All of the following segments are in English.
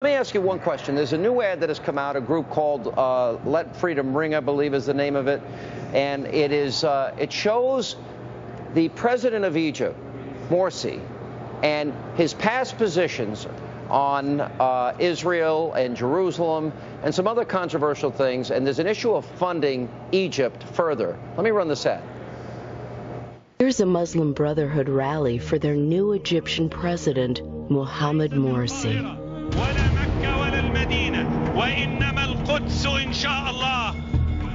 Let me ask you one question. There's a new ad that has come out, a group called Let Freedom Ring, I believe is the name of it. And it shows the president of Egypt, Morsi, and his past positions on Israel and Jerusalem and some other controversial things. And there's an issue of funding Egypt further. Let me run this ad. Here's a Muslim Brotherhood rally for their new Egyptian president, Mohamed Morsi.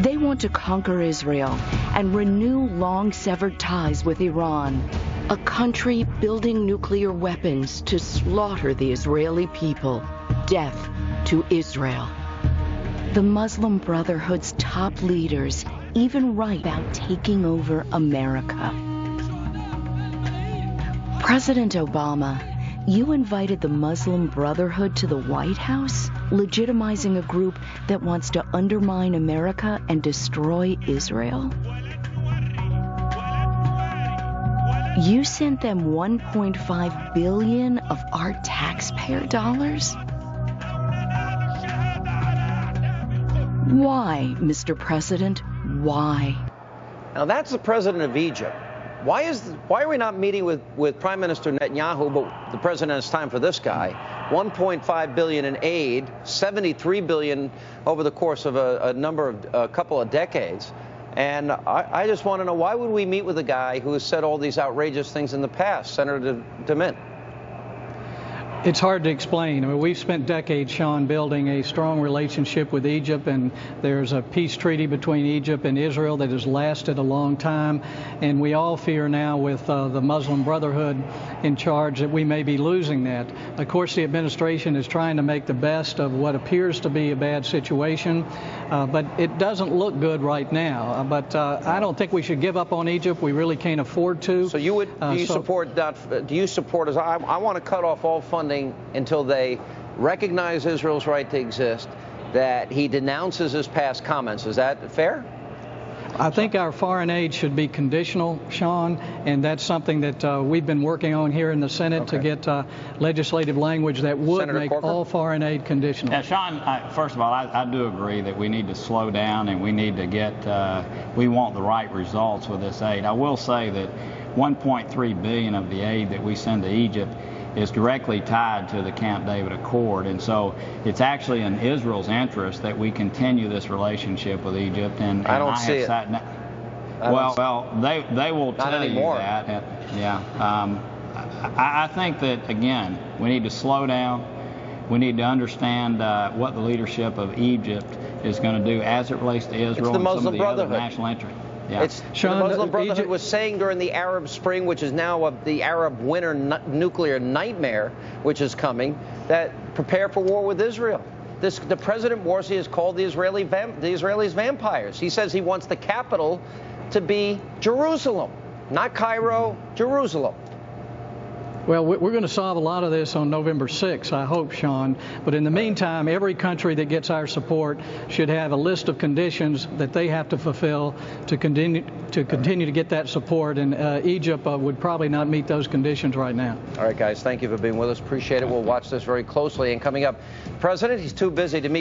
They want to conquer Israel and renew long-severed ties with Iran, a country building nuclear weapons to slaughter the Israeli people. Death to Israel. The Muslim Brotherhood's top leaders even write about taking over America. President Obama, you invited the Muslim Brotherhood to the White House, legitimizing a group that wants to undermine America and destroy Israel? You sent them $1.5 billion of our taxpayer dollars? Why, Mr. President? Why? Now, that's the president of Egypt. Why are we not meeting with Prime Minister Netanyahu, but the president has time for this guy? $1.5 billion in aid, $73 billion over the course of a couple of decades. And I just want to know, why would we meet with a guy who has said all these outrageous things in the past, Senator DeMint? It's hard to explain. I mean, we've spent decades, Sean, building a strong relationship with Egypt, and there's a peace treaty between Egypt and Israel that has lasted a long time. And we all fear now, with the Muslim Brotherhood in charge, that we may be losing that. Of course, the administration is trying to make the best of what appears to be a bad situation, but it doesn't look good right now. But I don't think we should give up on Egypt. We really can't afford to. So you would? Do you support that? Do you support? I want to cut off all funding until they recognize Israel's right to exist, that he denounces his past comments. Is that fair? I think our foreign aid should be conditional, Sean, and that's something that we've been working on here in the Senate to get legislative language that would Senator make Corker? all foreign aid conditional. Yeah, Sean, first of all, I do agree that we need to slow down and we need to we want the right results with this aid. I will say that $1.3 billion of the aid that we send to Egypt is directly tied to the Camp David Accord, and so it's actually in Israel's interest that we continue this relationship with Egypt. And I don't see it. Well, they will tell you that. I think that, again, we need to slow down. We need to understand what the leadership of Egypt is going to do as it relates to Israel the and some of Muslim the other Brotherhood. national interests. Yeah. It's Sean, the Muslim Brotherhood was saying during the Arab Spring, which is now the Arab winter nuclear nightmare, which is coming, that prepare for war with Israel. The President Morsi has called the Israelis vampires. He says he wants the capital to be Jerusalem, not Cairo, Jerusalem. Well, we're going to solve a lot of this on November 6th, I hope, Sean. But in the meantime, every country that gets our support should have a list of conditions that they have to fulfill to continue to get that support. And Egypt would probably not meet those conditions right now. All right, guys, thank you for being with us. Appreciate it. We'll watch this very closely. And coming up, President, he's too busy to meet